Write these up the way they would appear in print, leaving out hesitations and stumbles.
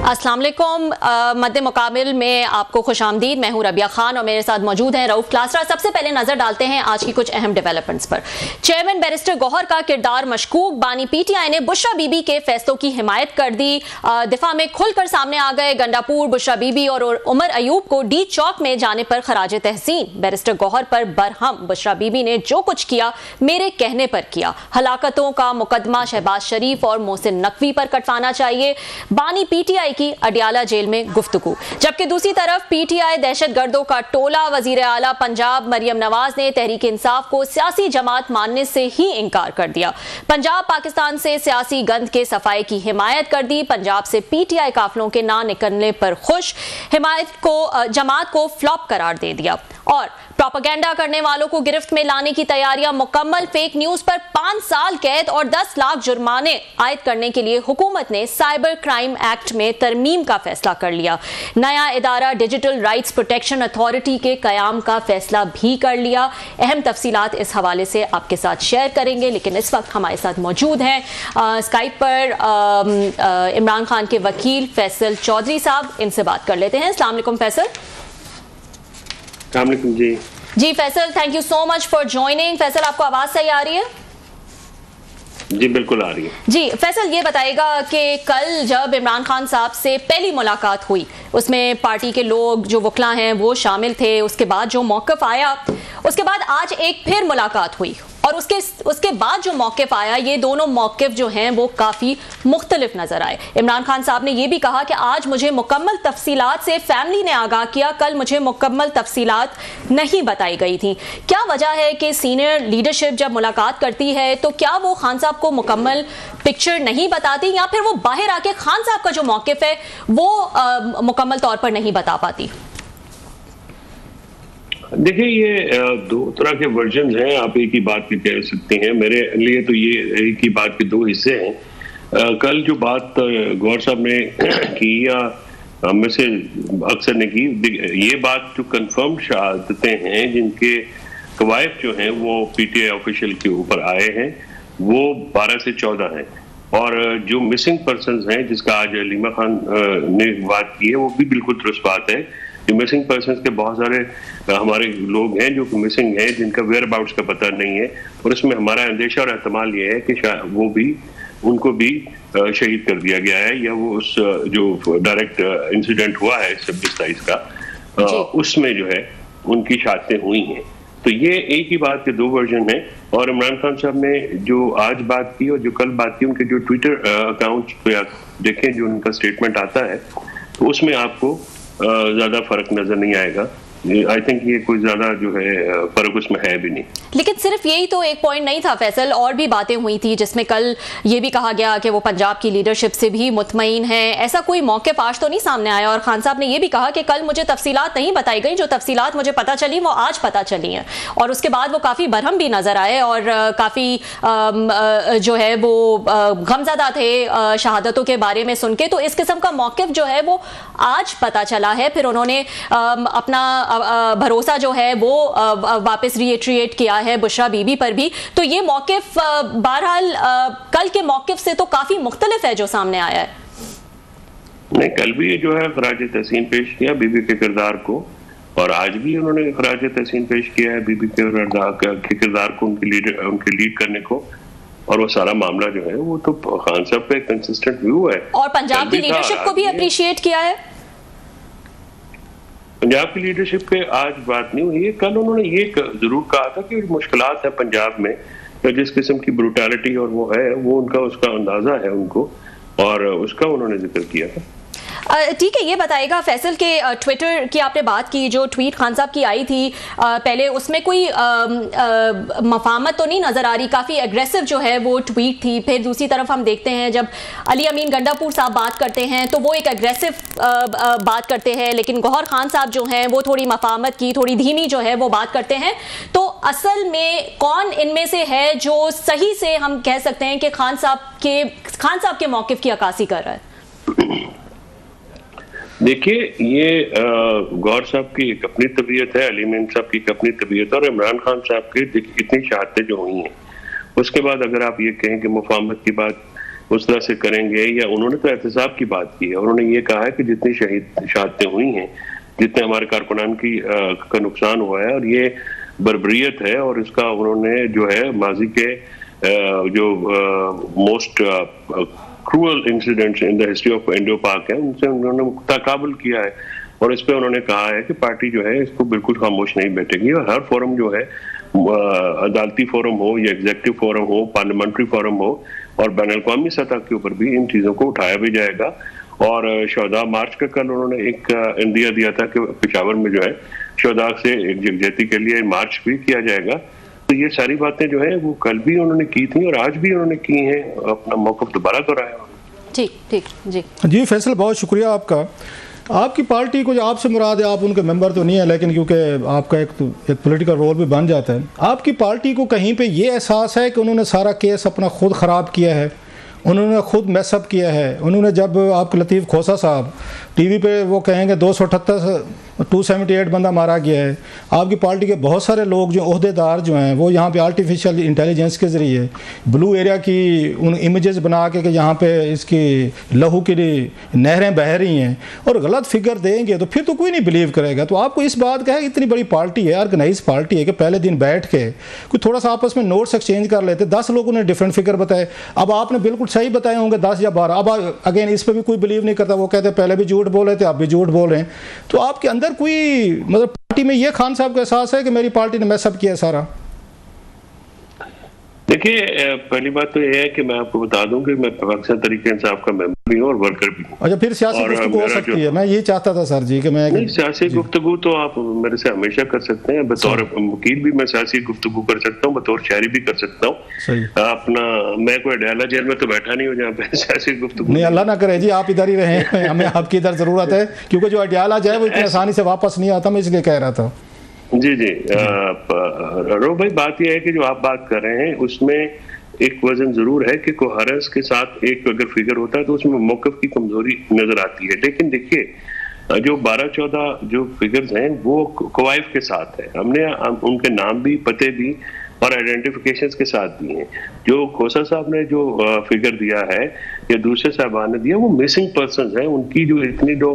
अस्सलाम वालेकुम। मद्दे मुकाबिल में आपको खुशामदीद। मैं हूं रबिया खान और मेरे साथ मौजूद हैं रऊफ क्लासरा। सबसे पहले नजर डालते हैं आज की कुछ अहम डेवलपमेंट्स पर। चेयरमैन बैरिस्टर गौहर का किरदार मशकूक, बानी पीटीआई ने बुशरा बीबी के फैसलों की हिमायत कर दी। दिफा में खुलकर सामने आ गए। गंडापुर, बुशरा बीबी और उमर अयूब को डी चौक में जाने पर खराज तहसीन। बैरिस्टर गौहर पर बरहम, बुशरा बीबी ने जो कुछ किया मेरे कहने पर किया। हलाकतों का मुकदमा शहबाज शरीफ और मोहसिन नकवी पर कटवाना चाहिए। बानी पीटीआई की अडियाला जेल में गुफ्तगू। जबकि दूसरी तरफ पीटीआई दहशतगर्दों का टोला। वजीर आला पंजाब मरियम नवाज ने तहरीक इंसाफ को सियासी जमात मानने से ही इनकार कर दिया। पंजाब पाकिस्तान से सियासी गंद के सफाई की हिमायत कर दी। पंजाब से पीटीआई काफिलों के ना निकलने पर खुश, जमात को फ्लॉप करार दे दिया। और प्रोपेगेंडा करने वालों को गिरफ्त में लाने की तैयारियां मुकम्मल। फेक न्यूज पर 5 साल कैद और 10 लाख जुर्माने आयद करने के लिए हुकूमत ने साइबर क्राइम एक्ट में तरमीम का फैसला कर लिया। नया इदारा डिजिटल राइट्स प्रोटेक्शन अथॉरिटी के कयाम का फैसला भी कर लिया। अहम तफसीलात इस हवाले से आपके साथ शेयर करेंगे, लेकिन इस वक्त हमारे साथ मौजूद हैं स्काइप पर इमरान खान के वकील फैसल चौधरी साहब। इनसे बात कर लेते हैं। अस्सलाम वालेकुम फैसल। जी Faisal, thank you so much for joining. Faisal, आपको आवाज सही आ रही है? जी बिल्कुल आ रही है। जी फैसल, ये बताएगा कि कल जब इमरान खान साहब से पहली मुलाकात हुई उसमें पार्टी के लोग जो वकला हैं वो शामिल थे। उसके बाद जो मौक़िफ़ आया, उसके बाद आज एक फिर मुलाकात हुई और उसके बाद जो मौक़िफ़ आया, ये दोनों मौक़िफ़ जो हैं वो काफ़ी मुख्तलिफ नज़र आए। इमरान खान साहब ने यह भी कहा कि आज मुझे मुकम्मल तफसीलात से फैमिली ने आगाह किया, कल मुझे मुकम्मल तफसीलात नहीं बताई गई थी। क्या वजह है कि सीनियर लीडरशिप जब मुलाकात करती है तो क्या वो खान साहब को मुकम्मल पिक्चर नहीं बताती, या फिर वो बाहर आके खान साहब का जो मौक़िफ़ है वो मुकम्मल तौर पर नहीं बता पाती? देखिए, ये दो तरह के वर्जन हैं। आप एक ही बात भी कह सकते हैं। मेरे लिए तो ये एक ही बात के दो हिस्से हैं। कल जो बात गौर साहब ने की या में से अक्सर ने की, ये बात जो कंफर्म शहादतें हैं जिनके कवायद जो हैं वो पीटीआई ऑफिशियल के ऊपर आए हैं, वो 12 से 14 हैं। और जो मिसिंग पर्सन्स हैं जिसका आज अलीमा खान ने बात की है, वो भी बिल्कुल दुरुस्त बात है। जो मिसिंग पर्सन्स के बहुत सारे हमारे लोग हैं जो मिसिंग हैं, जिनका वेयर अबाउट्स का पता नहीं है, और इसमें हमारा अंदेशा और एहतमाल ये है कि वो भी उनको भी शहीद कर दिया गया है, या वो उस जो डायरेक्ट इंसिडेंट हुआ है 26/27 का उसमें जो है उनकी शहादतें हुई हैं। तो ये एक ही बात के दो वर्जन हैं। और इमरान खान साहब ने जो आज बात की और जो कल बात की, उनके जो ट्विटर अकाउंट पे देखें जो उनका स्टेटमेंट आता है, तो उसमें आपको ज्यादा फर्क नजर नहीं आएगा। आई थिंक ये कोई ज्यादा जो है फर्क उसमें है भी नहीं। लेकिन सिर्फ यही तो एक पॉइंट नहीं था फैसल, और भी बातें हुई थी जिसमें कल ये भी कहा गया कि वो पंजाब की लीडरशिप से भी मुतमईन है। ऐसा कोई मौक़िफ़ आज तो नहीं सामने आया। और खान साहब ने ये भी कहा कि कल मुझे तफसीलात नहीं बताई गई, जो तफसीलात मुझे पता चली वो आज पता चली हैं। और उसके बाद वो काफ़ी बरहम भी नज़र आए और काफ़ी जो है वो गमज़दा थे शहादतों के बारे में सुन के। तो इस किस्म का मौक़िफ़ जो है वो आज पता चला है। फिर उन्होंने अपना भरोसा जो है वो वापस रीइटरेट किया है बुशरा बीबी पर भी। तो ये मौक़िफ़ बहरहाल कल के मौक़िफ़ से तो काफी मुख्तलिफ है जो सामने आया है। नहीं, कल भी जो है खराज तहसीन पेश किया बीबी के किरदार को, और आज भी उन्होंने खराज तहसीन पेश किया है बीबी के किरदार को, उनके लीड करने को। और वो सारा मामला जो है वो तो खान साहब पे कंसिस्टेंट व्यू है। और पंजाब की लीडरशिप को भी अप्रिशिएट किया है। पंजाब की लीडरशिप पे आज बात नहीं हुई है। कल उन्होंने ये जरूर कहा था कि मुश्किलात है पंजाब में, जिस किस्म की ब्रूटैलिटी और वो है, वो उनका उसका अंदाजा है उनको, और उसका उन्होंने जिक्र किया था। ठीक है, ये बताएगा फैसल के ट्विटर की आपने बात की, जो ट्वीट खान साहब की आई थी पहले, उसमें कोई मफामत तो नहीं नज़र आ रही, काफ़ी एग्रेसिव जो है वो ट्वीट थी। फिर दूसरी तरफ हम देखते हैं जब अली अमीन गंडापुर साहब बात करते हैं तो वो एक एग्रेसिव बात करते हैं, लेकिन गौहर खान साहब जो हैं वो थोड़ी मफामत की, थोड़ी धीमी जो है वो बात करते हैं। तो असल में कौन इनमें से है जो सही से हम कह सकते हैं कि खान साहब के मौक़िफ़ की अक्कासी कर रहा है? देखिए, ये गौर साहब की एक अपनी तबीयत है, अली अमीन साहब की एक अपनी तबीयत है, और इमरान खान साहब की इतनी शहादतें जो हुई हैं, उसके बाद अगर आप ये कहें कि मुफाहमत की बात उस तरह से करेंगे, या उन्होंने तो एहतसाब की बात की है। उन्होंने ये कहा है कि जितनी शहादतें हुई हैं, जितने हमारे कारकुनान का नुकसान हुआ है, और ये बर्बरियत है, और इसका उन्होंने जो है माजी के जो most cruel incidents in the history of Indo पाक है, उनसे उन्होंने तकाबुल किया है। और इस पे उन्होंने कहा है कि पार्टी जो है इसको बिल्कुल खामोश नहीं बैठेगी, और हर फोरम जो है, अदालती फोरम हो या एग्जीक्यूटिव फोरम हो, पार्लियामेंट्री फोरम हो, और बैनुल-अक़वामी सतह के ऊपर भी इन चीजों को उठाया भी जाएगा। और शहदा मार्च का कल उन्होंने एक इंदिया दिया था कि पेशावर में जो है शहदा से एक यकजहती के लिए मार्च भी किया जाएगा। तो ये सारी बातें जो है वो कल भी उन्होंने की थी और आज भी उन्होंने की हैं, अपना मौक़िफ़ दोबारा दोहराया। ठीक ठीक जी जी फैसल, बहुत शुक्रिया आपका। आपकी पार्टी को, जो आपसे मुराद है, आप उनके मेंबर तो नहीं है, लेकिन क्योंकि आपका एक पॉलिटिकल रोल भी बन जाता है, आपकी पार्टी को कहीं पे ये एहसास है कि उन्होंने सारा केस अपना खुद ख़राब किया है, उन्होंने खुद मैसअप किया है? उन्होंने जब आपके लतीफ़ खोसा साहब टीवी पे वो कहेंगे 278 बंदा मारा गया है, आपकी पार्टी के बहुत सारे लोग जो ओहदेदार जो हैं वो यहाँ पे आर्टिफिशियल इंटेलिजेंस के ज़रिए ब्लू एरिया की उन इमेजेस बना के कि यहाँ पे इसकी लहू की नहरें बह रही हैं और गलत फिगर देंगे तो फिर तो कोई नहीं बिलीव करेगा। तो आपको इस बात का है, इतनी बड़ी पार्टी है, ऑर्गेनाइज पार्टी है, कि पहले दिन बैठ के कोई थोड़ा सा आपस में नोट्स एक्सचेंज कर लेते। 10 लोगों ने डिफरेंट फिगर बताए, अब आपने बिल्कुल सही बताए होंगे 10 या 12। अब अगेन इस पर भी कोई बिलीव नहीं करता, वो कहते पहले भी झूठ बोल रहे थे, आप भी झूठ बोल रहे हैं। तो आपके अंदर कोई, मतलब पार्टी में ये खान साहब का एहसास है कि मेरी पार्टी ने मैसअप किया सारा? देखिए, पहली बात तो यह है कि मैं आपको बता दूं कि मैं पाकिस्तान तहरीक इंसाफ का मेंबर भी हूं और वर्कर भी हूं। अच्छा, फिर सियासी गुफ्तगू हो सकती है? मैं ये चाहता था सर जी कि मैं नहीं, सियासी गुफ्तगू तो आप मेरे से हमेशा कर सकते हैं। बतौर वकील भी मैं सियासी गुफ्तगू कर सकता हूँ, बतौर शायरी भी कर सकता हूँ। अपना मैं कोई अडयाला जेल में तो बैठा नहीं हूँ जहाँ पे सियासी गुफ्तगू। नहीं, अल्लाह ना करे जी, आप इधर ही रहे, हमें आपकी इधर जरूरत है, क्योंकि जो अडयाला जाए वो इतनी आसानी से वापस नहीं आता, मैं इसलिए कह रहा था। जी जी रो भाई, बात यह है कि जो आप बात कर रहे हैं उसमें एक वजन जरूर है कि कोहेरेंस के साथ एक अगर फिगर होता है तो उसमें मौक़िफ़ की कमजोरी नजर आती है। लेकिन देखिए, जो 12-14 जो फिगर्स हैं वो कवाइफ के साथ है। हमने उनके नाम भी, पते भी और आइडेंटिफिकेशंस के साथ दिए हैं। जो खोसा साहब ने जो फिगर दिया है या दूसरे साहबान ने दिया, वो मिसिंग पर्सन्स हैं। उनकी जो इतनी जो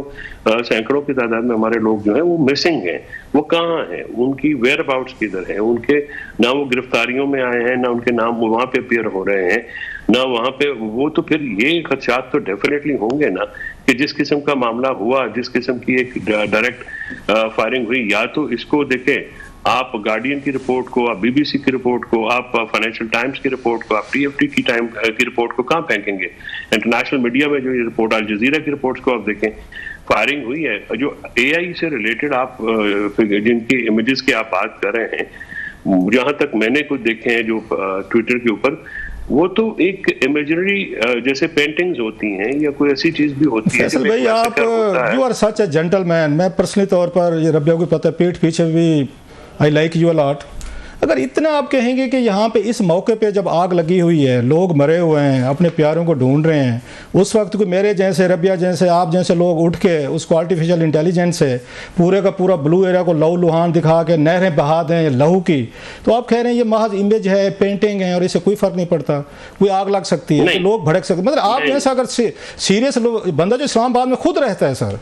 सैकड़ों की तादाद में हमारे लोग जो हैं वो मिसिंग हैं। वो कहाँ हैं, उनकी वेयर अबाउट्स किधर हैं, उनके ना वो गिरफ्तारियों में आए हैं, ना उनके नाम वहाँ पे अपीयर हो रहे हैं, ना वहाँ पे वो। तो फिर ये खदशात तो डेफिनेटली होंगे ना कि जिस किस्म का मामला हुआ, जिस किस्म की एक डायरेक्ट फायरिंग हुई, या तो इसको देखें आप गार्डियन की रिपोर्ट को, आप बीबीसी की रिपोर्ट को, आप फाइनेंशियल टाइम्स की रिपोर्ट को, आप टीएफटी की रिपोर्ट को कहाँ फेंकेंगे? इंटरनेशनल मीडिया में जो ये रिपोर्ट, अल जजीरा की रिपोर्ट को आप देखें, फायरिंग हुई है। जो एआई से रिलेटेड आप जिनकी इमेजेस की आप बात कर रहे हैं, जहां तक मैंने कुछ देखे हैं जो ट्विटर के ऊपर, वो तो एक इमेजनरी जैसे पेंटिंग्स होती हैं या कोई ऐसी चीज भी होती है। फैसल भाई, आप you are such a gentleman. मैं पर्सनली तौर पर, ये रबिया को पता है, पीठ पीछे भी I like you a lot. अगर इतना आप कहेंगे कि यहाँ पे इस मौके पे जब आग लगी हुई है, लोग मरे हुए हैं, अपने प्यारों को ढूंढ रहे हैं, उस वक्त को मेरे जैसे, रबिया जैसे, आप जैसे लोग उठ के उसको आर्टिफिशियल इंटेलिजेंस से पूरे का पूरा ब्लू एरिया को लहू लुहान दिखा के नहरें बहा दें लहू की, तो आप कह रहे हैं ये महज इमेज है, पेंटिंग है और इससे कोई फर्क नहीं पड़ता, कोई आग लग सकती है, तो लोग भड़क सकते। मतलब आप जैसा अगर सीरियस बंदा जो इस्लामाबाद में खुद रहता है सर,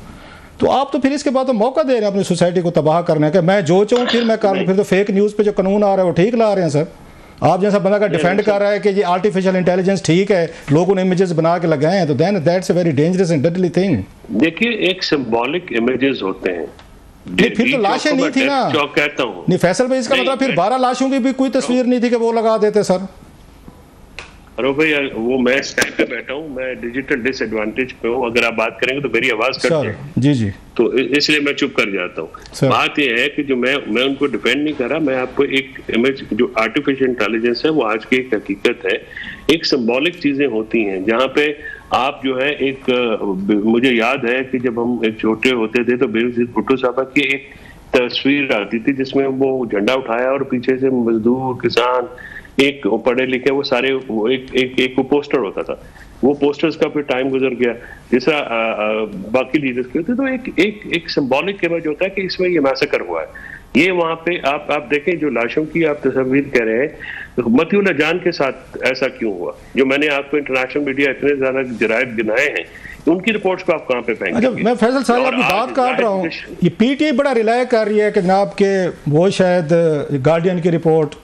तो आप तो फिर इसके बाद तो मौका दे रहे हैं अपनी सोसाइटी को तबाह करने का। मैं जो चाहूँ फिर मैं कर लूँ, फिर तो फेक न्यूज़ पे जो कानून आ रहा है वो ठीक ला रहे हैं सर। आप जैसा बंदा का डिफेंड कर रहा है कि ये आर्टिफिशियल इंटेलिजेंस ठीक है, लोगों ने इमेजेस बना के लगाए हैं, तो then that's a very dangerous and deadly thing. देखिए, एक सिंबॉलिक इमेजेस होते हैं। नहीं, फिर तो लाशें नहीं थी ना। कहता हूँ नहीं फैसल भाई, इसका मतलब फिर 12 लाशों की भी कोई तस्वीर नहीं थी कि वो लगा देते सर। अरे भाई, वो मैं स्काइप पे बैठा हूँ, मैं डिजिटल डिसएडवांटेज पे हूँ। अगर आप बात करेंगे तो मेरी आवाज कट जाएगी। जी जी, तो इसलिए मैं चुप कर जाता हूँ। बात यह है कि जो मैं उनको डिफेंड नहीं कर रहा, मैं आपको एक इमेज, जो आर्टिफिशियल इंटेलिजेंस है वो आज की एक हकीकत है। एक सिंबॉलिक चीजें होती हैं जहाँ पे आप जो है एक, मुझे याद है कि जब हम एक छोटे होते थे तो बेनजीर भुट्टो साहब की एक तस्वीर आती थी जिसमें वो झंडा उठाया और पीछे से मजदूर, किसान, एक पढ़े लिखे, वो सारे, वो एक पोस्टर होता था। वो पोस्टर्स का फिर टाइम गुजर गया, जैसा बाकी लीडर्स के होते। तो एक सिंबॉलिक इमेज होता है कि इसमें ये मैसेकर हुआ है, ये वहां पे आप देखें, जो लाशों की आप तस्वीर कह रहे हैं, तो मतीउल्लाह जान के साथ ऐसा क्यों हुआ? जो मैंने आपको इंटरनेशनल मीडिया इतने ज्यादा जराइद गिनाए हैं, उनकी रिपोर्ट्स को आप कहां पे पाएंगे? अच्छा, मैं फैसल साहब आपकी बात काट रहा हूँ, ये पीटीआई बड़ा रिलाय कर रही है कि जनाब के वो शायद गार्डियन की रिपोर्ट,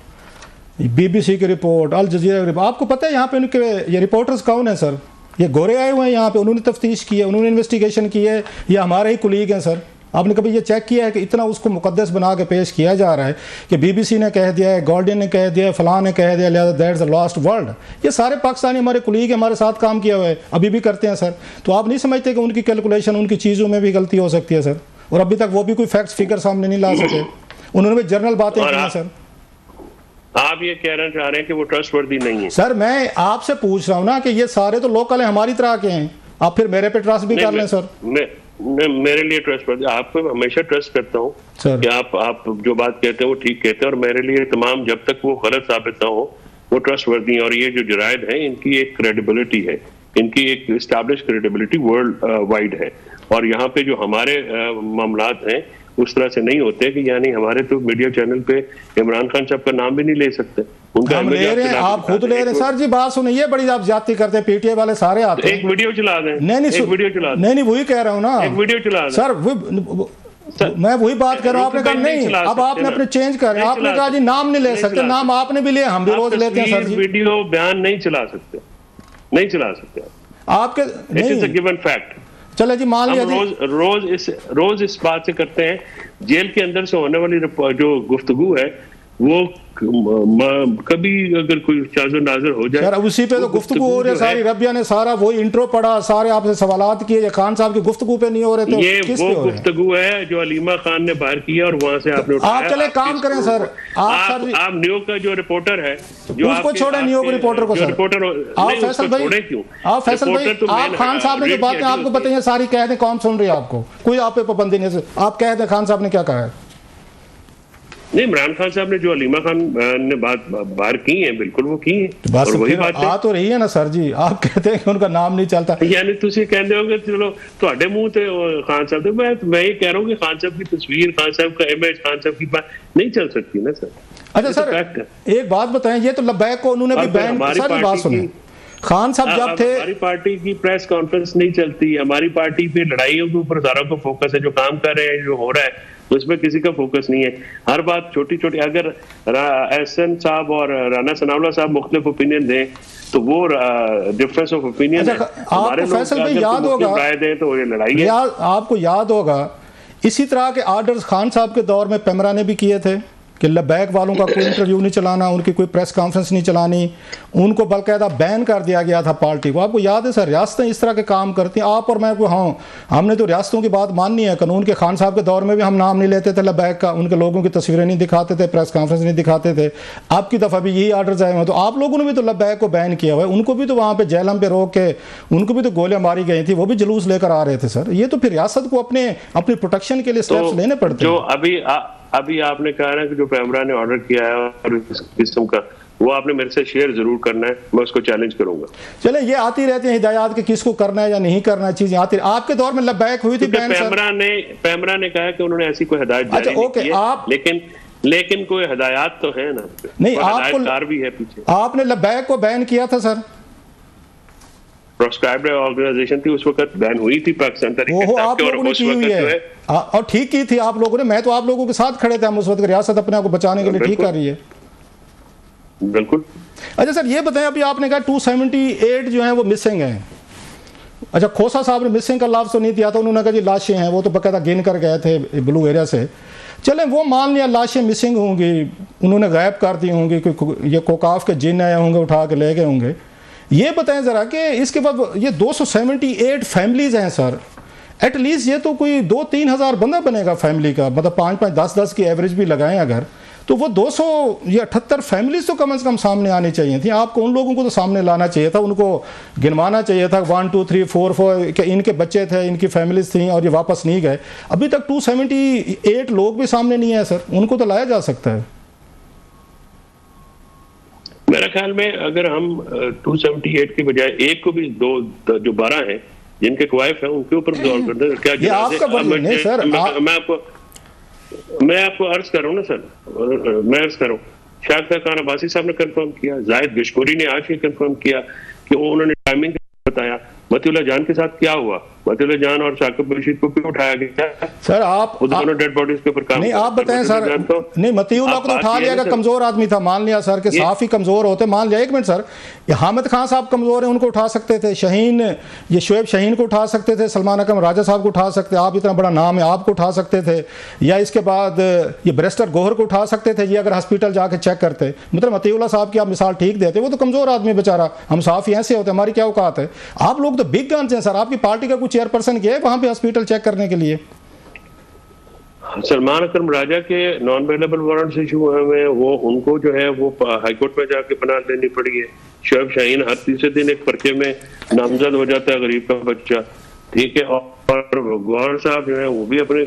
बीबीसी की रिपोर्ट, अल जजीरा की रिपोर्ट, आपको पता है यहाँ पे उनके ये रिपोर्टर्स कौन है सर? ये गोरे आए हुए हैं यहाँ पे, उन्होंने तफ्तीश की है, उन्होंने इन्वेस्टिगेशन की है, ये हमारे ही कुलीग हैं सर। आपने कभी ये चेक किया है कि इतना उसको मुकद्दस बना के पेश किया जा रहा है कि बीबीसी ने कह दिया है, गार्डियन ने कह दिया है, फलां ने कह दिया, लिहाजा दैट्स द लॉस्ट वर्ल्ड। ये सारे पाकिस्तानी हमारे कुलीग हमारे साथ काम किया हुआ है, अभी भी करते हैं सर। तो आप नहीं समझते कि उनकी कैलकुलेशन, उनकी चीज़ों में भी गलती हो सकती है सर? और अभी तक वो भी कोई फैक्ट्स फिगर सामने नहीं ला सके, उन्होंने भी जनरल बातें की हैं सर। आप ये कहना चाह रहे हैं कि वो ट्रस्टवर्दी नहीं है? सर मैं आपसे पूछ रहा हूँ ना कि ये सारे तो लोकल हैं, हमारी तरह के हैं, आप फिर मेरे पे ट्रस्ट भी कर लें सर। मेरे लिए ट्रस्ट, आपको हमेशा ट्रस्ट करता हूँ कि आप जो बात कहते हैं वो ठीक कहते हैं, और मेरे लिए तमाम, जब तक वो गलत साबित ना हो, वो ट्रस्टवर्दी हैं। और ये जो जराइद हैं, इनकी एक क्रेडिबिलिटी है, इनकी एक एस्टैब्लिश क्रेडिबिलिटी वर्ल्ड वाइड है। और यहाँ पे जो हमारे मामलात हैं उस तरह से नहीं होते कि यानी हमारे तो मीडिया चैनल पे इमरान खान साहब का नाम भी नहीं ले सकते, उनका हम ले रहे हैं, आप खुद ले रहे हैं सर जी। बात सुनिए, बड़ी आप ज्यादती करते हैं, पीटीआई वाले सारे आते हैं। एक वीडियो चला दें, नहीं वीडियो चला दें। नहीं वही कह रहा हूँ ना, एक वीडियो चला दें सर, मैं वही बात कर रहा हूँ। आपने कहा नहीं, अब आपने अपने चेंज कर, आपने कहा जी नाम नहीं ले सकते, नाम आपने भी लिया, हम भी रोज लेते हैं सर जी। वीडियो बयान नहीं चला सकते, नहीं चला सकते आपके, it is a given fact. चले जी, मान लिया रोज इस बात से करते हैं, जेल के अंदर से होने वाली जो गुफ्तगू है वो कभी अगर कोई चाजो नाजर हो जाए, उसी पे तो गुफ्तगू हो रही है सारी। रबिया ने सारा वो इंट्रो पढ़ा, सारे आपसे सवालात किए, खान साहब की गुफ्तगू पे नहीं हो रहे, तो ये वो गुफ्तगू है जो अलीमा खान ने बाहर किया और वहां से आपने उठाया। आप चले काम करें सर, आप न्यूयॉर्क का जो रिपोर्टर है, जो उसको छोड़े, न्यूयॉर्क रिपोर्टर को सर। आप फैसल भाई, आप खान साहब ने जो बातें आपको बताइए सारी कह दें, कौन सुन रही है आपको? कोई आप पे पाबंदी नहीं, आप कह दें खान साहब ने क्या कहा है। नहीं, इमरान खान साहब ने जो अलीमा खान ने बात बाहर की है, बिल्कुल वो की है, और वही बात आ तो रही है ना सर जी। आप कहते हैं कि उनका नाम नहीं चलता, यानी तुसी कहते हो चलो ਤੁਹਾਡੇ मुंह ਤੇ खान साहब, तो मैं ये कह रहा हूँ कि खान साहब की तस्वीर, खान साहब का इमेज, खान साहब की बात नहीं चल सकती ना सर। अच्छा सर, एक बात बताएं, ये तो लब्बैक को उन्होंने भी बैन, सर बात सुनिए, खान साहब जब थे, हमारी पार्टी की प्रेस कॉन्फ्रेंस नहीं चलती, हमारी पार्टी पे लड़ाइयों के ऊपर सारा को फोकस है, जो काम कर रहे हैं, जो हो रहा है उसमें किसी का फोकस नहीं है। हर बात छोटी छोटी, अगर एहसन साहब और राना सनाउल्लाह साहब मुख्तलिफ ओपिनियन दें तो वो डिफरेंस ऑफ ओपिनियन है। हमारे फैसल भाई याद होगा, राय दें तो ये लड़ाई है। आपको याद होगा इसी तरह के आर्डर्स खान साहब के दौर में पेमरा ने भी किए थे कि लबैक वालों का कोई इंटरव्यू नहीं चलाना, उनकी कोई प्रेस कॉन्फ्रेंस नहीं चलानी, उनको बाकायदा बैन कर दिया गया था पार्टी को। आपको याद है सर, रियासतें इस तरह के काम करती हैं। आप और मैं को, हाँ, हमने तो रियासतों की बात माननी है, कानून के। खान साहब के दौर में भी हम नाम नहीं लेते थे लबैक का, उनके लोगों की तस्वीरें नहीं दिखाते थे, प्रेस कॉन्फ्रेंस नहीं दिखाते थे। आपकी दफ़ा भी यही आर्डर आए हुए, तो आप लोगों ने भी तो लबैक को बैन किया हुआ है, उनको भी तो वहाँ पर जेलम पे रोक के उनको भी तो गोलियाँ मारी गई थी, वो भी जुलूस लेकर आ रहे थे सर। ये तो फिर रियासत को अपनी प्रोटेक्शन के लिए स्टेप्स लेने पड़ते हैं। जो अभी आपने कहा ना कि जो पेमरा ने ऑर्डर किया है और इस किस्म का, वो आपने मेरे से शेयर जरूर करना है, मैं उसको चैलेंज करूंगा। चले, ये आती रहती है हिदायत कि किसको करना है या नहीं करना, चीजें आती। आपके दौर में लबैक हुई थी बैन, पेमरा ने कहा कि उन्होंने ऐसी कोई हिदायत जारी नहीं की है, लेकिन कोई हिदायत तो है ना। नहीं, आपको भी है पीछे। आपने लबैक को बैन किया था सर, प्रोस्क्राइब्ड ऑर्गेनाइजेशन थी, उस वक्त बैन हुई थी पाकिस्तान तहरीक आप लोगों ने की हुई है, और ठीक की थी आप लोगों ने। मैं तो आप लोगों के साथ खड़े थे, हम उस वक्त रियासत अपने आप को बचाने के लिए ठीक कर रही है। बिल्कुल। अच्छा सर, ये बताएं, अभी आपने कहा 278 जो हैं वो मिसिंग हैं। अच्छा, खोसा साहब ने मिसिंग का लफ्ज़ तो नहीं दिया था, उन्होंने कहा जी लाशें हैं, वो तो बाकायदा गिन कर गए थे ब्लू एरिया से। चलें, वो मान लिया लाशें मिसिंग होंगी, उन्होंने गायब कर दी होंगी, ये कोकाफ के जिन आए होंगे, उठा के ले गए होंगे। ये बताएं ज़रा कि इसके बाद ये 278 फैमिलीज़ हैं सर, एटलीस्ट ये तो कोई 2-3 हज़ार बंदा बनेगा फैमिली का, मतलब 5-5, 10-10 की एवरेज भी लगाएं अगर, तो वो 278 फैमिलीज़ तो कम से कम सामने आनी चाहिए थी। आपको उन लोगों को तो सामने लाना चाहिए था, उनको गिनवाना चाहिए था 1 2 3 4 4 कि इनके बच्चे थे, इनकी फैमिलीज थी और ये वापस नहीं गए। अभी तक 278 लोग भी सामने नहीं आए सर, उनको तो लाया जा सकता है। मेरा ख्याल में अगर हम 278 के बजाय एक को भी, दो जो 12 हैं जिनके क्वाइफ हैं उनके ऊपर गौर करते हैं। क्या ये आपका नहीं सर, मैं आपको मैं आपको अर्ज कर रहा हूँ ना सर, मैं अर्ज कर रहा हूँ, शाहिद खान अब्बासी साहब ने कंफर्म किया, जाहिद गशकोरी ने आज ही कंफर्म किया कि उन्होंने टाइमिंग बताया। मतीउल्लाह जान के साथ क्या हुआ? मतीउल्लाह जान और साकिब रशीद को क्यों उठाया गया? सर आप दोनों डेड बॉडीज के ऊपर काम नहीं, आप बताएं सर। नहीं, मतीउल्लाह को तो उठा लिया, कमजोर आदमी था, मान लिया सर, कि साफ ही कमजोर होते, मान लिया। एक मिनट सर, ये हामिद खान साहब कमजोर है, उनको उठा सकते थे, शाहीन, ये शोएब शाहीन को उठा सकते थे, सलमान अकरम राजा साहब को उठा सकते, आप इतना बड़ा नाम है, आपको उठा सकते थे, या इसके बाद ये बैरिस्टर गौहर को उठा सकते थे जी, अगर हॉस्पिटल जाके चेक करते। मतलब मतीउल्लाह साहब की आप मिसाल ठीक देते, वो तो कमजोर आदमी बेचारा, हम साफ ही ऐसे होते, हमारी क्या औकात है? आप लोग तो बिग गन्स हैं सर, आपकी पार्टी का कुछ चेयरपर्सन गया है वहां पे हॉस्पिटल चेक करने के लिए? सलमान अकरम राजा के नॉन अवेलेबल वारंट इशू हुए हैं, वो उनको जो है वो हाईकोर्ट में जाके पनाह लेनी पड़ी है। शोएब शाहीन हर तीसरे दिन एक पर्चे में नामजद हो जाता है, गरीब का बच्चा, ठीक है। और गौहर साहब जो है वो भी अपने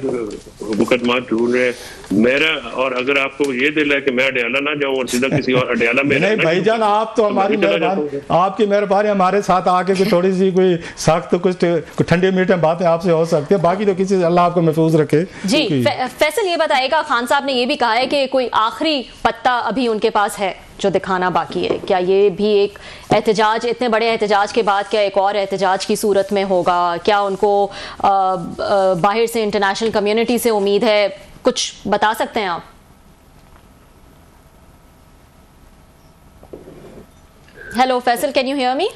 मुकदमा ढूंढ रहे हैं। मेरा, और अगर आपको ये दिल है कि मैं अडयाला ना जाऊं और सीधा किसी और अडयाला में नहीं भाईजान, आप तो हमारी मेहरबानी, आपकी मेहरबानी हमारे साथ आके कोई थोड़ी सी कोई सख्त कुछ ठंडे मीठे बातें आपसे हो सकती है, बाकी तो किसी अल्लाह आपको महफूज रखे जी। फैसल ये बताएगा, खान साहब ने ये भी कहा है कि कोई आखिरी पत्ता अभी उनके पास है जो दिखाना बाकी है, क्या ये भी एक एहतजाज, इतने बड़े एहतजाज के बाद क्या एक और एहतजाज की सूरत में होगा? क्या उनको बाहर से, इंटरनेशनल कम्युनिटी से उम्मीद है? कुछ बता सकते हैं आप? Hello Faisal, can you hear मी?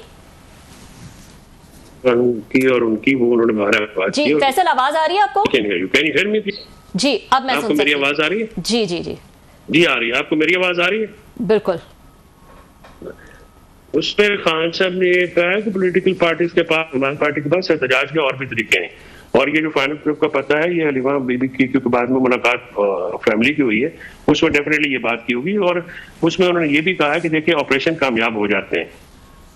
उनकी और उनकी वो उन्होंने बाहर जी। फैसल, आवाज आ रही है आपको? Can you hear me please? जी, अब मैं सुन सकती हूं। मेरी आवाज आ रही है? जी जी जी जी आ रही है। आपको मेरी आवाज आ रही है? बिल्कुल। उसमें खान साहब ने ये कहा है कि पॉलिटिकल पार्टीज के पास, हमारी पार्टी के पास एहतजाज के और भी तरीके हैं, और ये जो फाइनल प्रूफ का पता है ये हलीमा बीबी की, क्योंकि बाद में मुलाकात फैमिली की हुई है, उसमें डेफिनेटली ये बात की होगी। और उसमें उन्होंने ये भी कहा है कि देखिए ऑपरेशन कामयाब हो जाते हैं।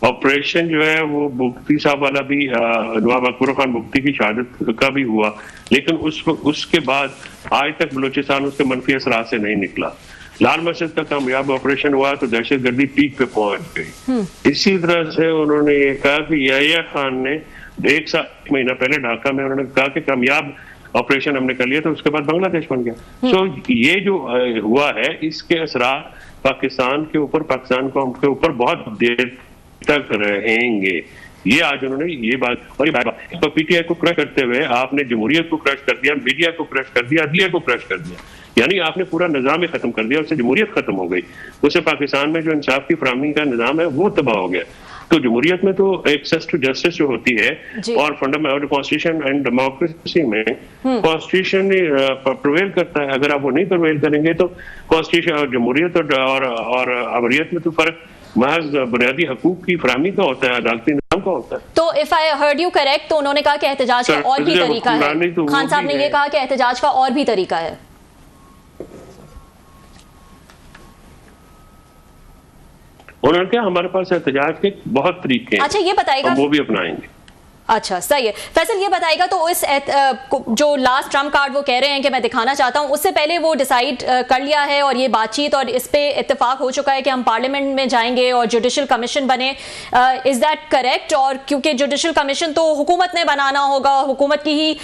ऑपरेशन जो है वो बुख्ती साहब वाला भी, नवाब अकबर खान बुख्ती की शहादत का भी हुआ, लेकिन उसके बाद आज तक बलूचिस्तान उसके मनफी असरात से नहीं निकला। लाल मस्जिद का कामयाब ऑपरेशन हुआ तो दहशतगर्दी पीक पे पहुंच गई। इसी तरह से उन्होंने ये कहा कि याहिया खान ने 1 महीना पहले ढाका में उन्होंने कहा कि कामयाब ऑपरेशन हमने कर लिया, तो उसके बाद बांग्लादेश बन गया। सो ये जो हुआ है इसके असरात पाकिस्तान के ऊपर, पाकिस्तान कौम के ऊपर बहुत देर तक रहेंगे। ये आज उन्होंने ये बात, और ये बात तो पीटीआई को क्रश करते हुए आपने जमहूरियत को क्रश कर दिया, मीडिया को क्रश कर दिया, अदलिया को क्रश कर दिया, यानी आपने पूरा निजाम ही खत्म कर दिया। उससे जमहूरियत खत्म हो गई, उससे पाकिस्तान में जो इंसाफ की फराहमी का निजाम है वो तबाह हो गया। तो जमहूरियत में तो एक्सेस टू जस्टिस जो होती है, और फंडामेंटल कॉन्स्टिट्यूशन एंड डेमोक्रेसी में कॉन्स्टिट्यूशन प्रिवेल करता है। अगर आप वो नहीं प्रिवेल करेंगे तो कॉन्स्टिट्यूशन और जमहूरियत और अमरीत में तो फर्क महज बुनियादी हकूक की फराहमी का होता है, अदालती निजाम का होता है। तो if I heard you correct, तो उन्होंने कहा कि एहतजाज का और भी तरीका है। खान साहब ने ये कहा कि एहतजाज का और भी तरीका है। उन्होंने कहा हमारे पास एहतजाज के बहुत तरीके हैं। अच्छा, ये बताइएगा, वो भी अपनाएंगे। अच्छा सही है। फैसल ये बताएगा, तो इस जो लास्ट ट्रम्प कार्ड वो कह रहे हैं कि मैं दिखाना चाहता हूं, उससे पहले वो डिसाइड कर लिया है और ये बातचीत और इस पे इत्तेफाक हो चुका है कि हम पार्लियामेंट में जाएंगे और जुडिशल कमीशन बने, इज दैट करेक्ट? और क्योंकि जुडिशल कमीशन तो हुकूमत ने बनाना होगा, हुकूमत की ही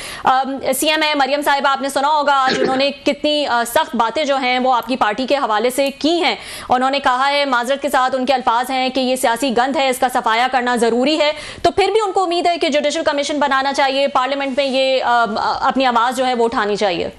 सीएम है मरियम साहिबा, आपने सुना होगा आज उन्होंने कितनी सख्त बातें जो हैं वो आपकी पार्टी के हवाले से की हैं। उन्होंने कहा है, माजरत के साथ उनके अल्फाज हैं कि ये सियासी गंद है, इसका सफाया करना जरूरी है। तो फिर भी उनको उम्मीद है कि जुडिशल कमीशन बनाना चाहिए, पार्लियामेंट में ये अपनी आवाज जो है वो उठानी चाहिए।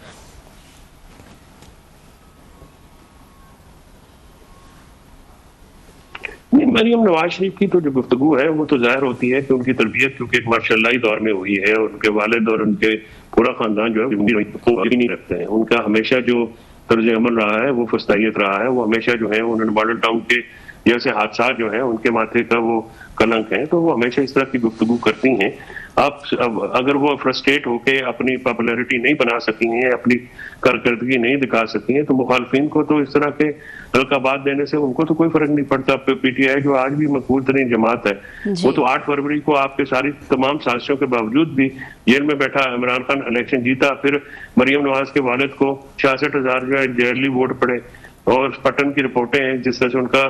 मरियम नवाज शरीफ की तो जो गुफ्तगू है वो तो जाहिर होती है कि उनकी तरबियत क्योंकि एक मार्शल्लाई दौर में हुई है, और उनके वालिद और उनके पूरा खानदान जो है नहीं रखते हैं। उनका हमेशा जो तर्ज अमल रहा है वो फस्तायत रहा है, वो हमेशा जो है उन्होंने मॉडल टाउन के जैसे हादसा जो है उनके माथे का वो कलंक है, तो वो हमेशा इस तरह की गुफ्तगू करती हैं। अब अगर वो फ्रस्ट्रेट होके अपनी पॉपुलैरिटी नहीं बना सकी हैं, अपनी कारकर्दगी नहीं दिखा सकी हैं, तो मुखालफिन को तो इस तरह के अलकाबात देने से उनको तो कोई फर्क नहीं पड़ता। पीटीआई जो आज भी मकबूल तरीन जमात है, वो तो 8 फरवरी को आपके सारी तमाम साजिशों के बावजूद भी जेल में बैठा इमरान खान इलेक्शन जीता, फिर मरियम नवाज के वालिद को 66,000 जो है जेरली वोट पड़े, और पटन की रिपोर्टें हैं जिस तरह से उनका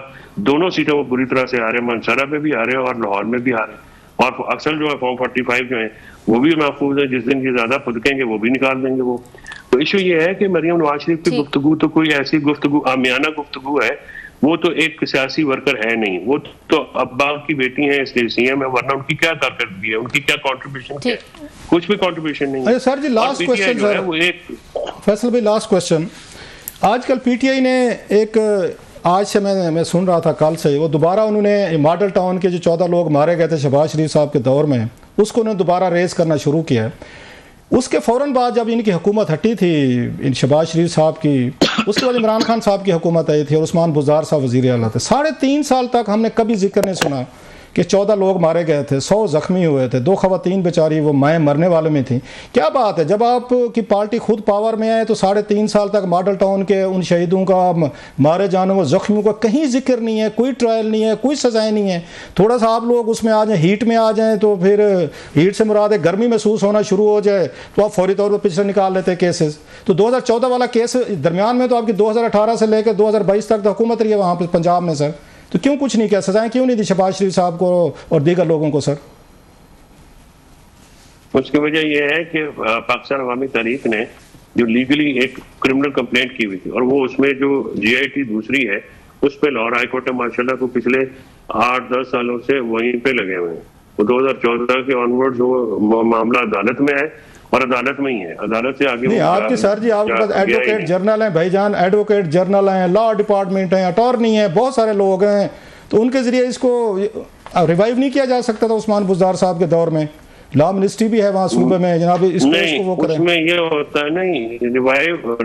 दोनों सीटें वो बुरी तरह से हारे, मंसरा में भी हारे और लाहौर में भी हारे, और अक्सर जो है फॉर्म 45 जो है वो भी महफूज है, जिस दिन ये ज्यादा फुदकेंगे वो भी निकाल देंगे वो। तो इशू ये है कि मरियम नवाज शरीफ की गुफ्तगू तो कोई ऐसी गुफ्तगू आमियाना गुफ्तगू है, वो तो एक सियासी वर्कर है नहीं, वो तो अब्बा की बेटी है, इसलिए सीएम है, वरना उनकी क्या कारकर्दगी है, उनकी क्या कंट्रीब्यूशन है? कुछ भी कंट्रीब्यूशन नहीं है। सर जी लास्ट क्वेश्चन सर, वो एक फैसल भाई लास्ट क्वेश्चन, आजकल पीटीआई ने एक आज से मैं सुन रहा था कल से, वो दोबारा उन्होंने मॉडल टाउन के जो 14 लोग मारे गए थे शहबाज शरीफ साहब के दौर में, उसको उन्होंने दोबारा रेस करना शुरू किया। उसके फ़ौरन बाद जब इनकी हुकूमत हटी थी इन शहबाज शरीफ साहब की, उसके बाद इमरान खान साहब की हुकूमत आई थी और उस्मान बुज़दार साहब वज़ीर आला थे। 3.5 साल तक हमने कभी जिक्र नहीं सुना कि 14 लोग मारे गए थे, 100 ज़ख्मी हुए थे, 2 ख़वातीन बेचारी वो माएँ मरने वाले में थी। क्या बात है, जब आपकी पार्टी खुद पावर में आए तो 3.5 साल तक मॉडल टाउन के उन शहीदों का, मारे जाने वाले ज़ख्मियों का कहीं जिक्र नहीं है, कोई ट्रायल नहीं है, कोई सजाएं नहीं है। थोड़ा सा आप लोग उसमें आ जाएँ, हीट में आ जाएँ तो फिर हीट से मुराद है गर्मी महसूस होना शुरू हो जाए तो आप फौरी तौर पर पिछले निकाल लेते हैं केसेस। तो 2014 वाला केस दरमियान में तो आपकी 2018 से लेकर 2022 तक हुकूमत रही है वहाँ पर पंजाब में सर, तो क्यों कुछ नहीं किया, सजाएं क्यों नहीं दी शहबाज शरीफ साहब को और दीगर लोगों को सर? उसकी वजह यह है कि पाकिस्तान अवामी तारीख ने जो लीगली एक क्रिमिनल कंप्लेंट की हुई थी और वो उसमें जो जीआईटी दूसरी है उस पर लाहौर हाई कोर्ट माशाल्लाह को पिछले 8-10 सालों से वहीं पे लगे हुए हैं। वो 2014 के ऑनवर्ड्स वो मामला अदालत में है और अदालत में ही है, अदालत से आगे नहीं। आपके सर जी आपके पास एडवोकेट जनरल हैं भाईजान, एडवोकेट जनरल हैं, लॉ डिपार्टमेंट हैं, अटॉर्नी हैं, बहुत सारे लोग हैं, तो उनके जरिए इसको रिवाइव नहीं किया जा सकता था? उस्मान बुज़दार साहब के दौर में लॉ मिनिस्ट्री भी है वहाँ सूबे में जनाब, इसको वो करें। उसमें ये होता है नहीं रिवाइव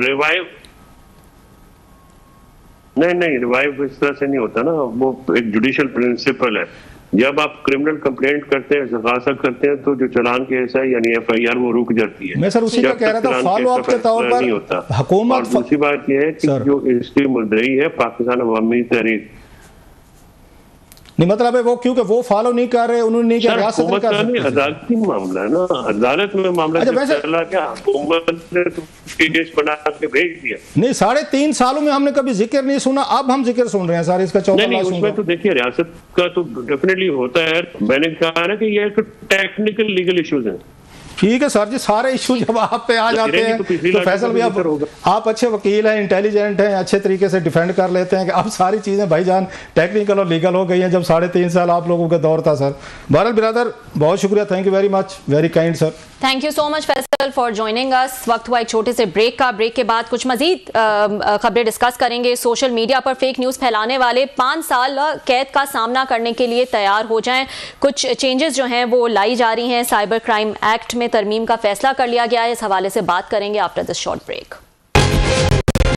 रिवाइव इस तरह से नहीं होता ना, वो एक जुडिशियल प्रिंसिपल है। जब आप क्रिमिनल कंप्लेंट करते हैं, दरखास्त करते हैं, तो जो चालान केस है यानी एफआईआर वो रुक जाती है। मैं सर उसी का कह रहा था, फॉलो अप के तौर पर नहीं होता हुकूमत। दूसरी बात यह है कि जो इसकी मुद्दई है पाकिस्तान अवामी तहरीक, नहीं मतलब है वो क्योंकि वो फॉलो नहीं कर रहे, उन्होंने नहीं किया, रियासत नहीं कर सकती। अदालती मामला है ना, अदालत में मामला चला क्या, हुकूमत ने तो केस बना के भेज दिया। नहीं 3.5 सालों में हमने कभी जिक्र नहीं सुना, अब हम जिक्र सुन रहे हैं सारे इसका 14 नहीं, उसमें तो देखिए रियासत का तो डेफिनेटली होता है। मैंने कहा ना कि ये टेक्निकल लीगल इश्यूज हैं। ठीक है सर जी, सारे इशू जब आप पे आ जाते हैं तो फैसल भी आप अच्छे वकील हैं, इंटेलिजेंट हैं, अच्छे तरीके से डिफेंड कर लेते हैं कि अब सारी चीज़ें भाईजान टेक्निकल और लीगल हो गई हैं जब 3.5 साल आप लोगों का दौर था सर। बहरहाल बिरादर बहुत शुक्रिया, thank you very much, very kind sir. Thank you so much Faisal for joining us. वक्त हुआ एक छोटे से ब्रेक का, ब्रेक के बाद कुछ मजीद खबरें डिस्कस करेंगे। सोशल मीडिया पर फेक न्यूज़ फैलाने वाले 5 साल कैद का सामना करने के लिए तैयार हो जाएं। कुछ चेंजेस जो हैं वो लाई जा रही हैं, साइबर क्राइम एक्ट में तरमीम का फैसला कर लिया गया है, इस हवाले से बात करेंगे आफ्टर दिस शॉर्ट ब्रेक।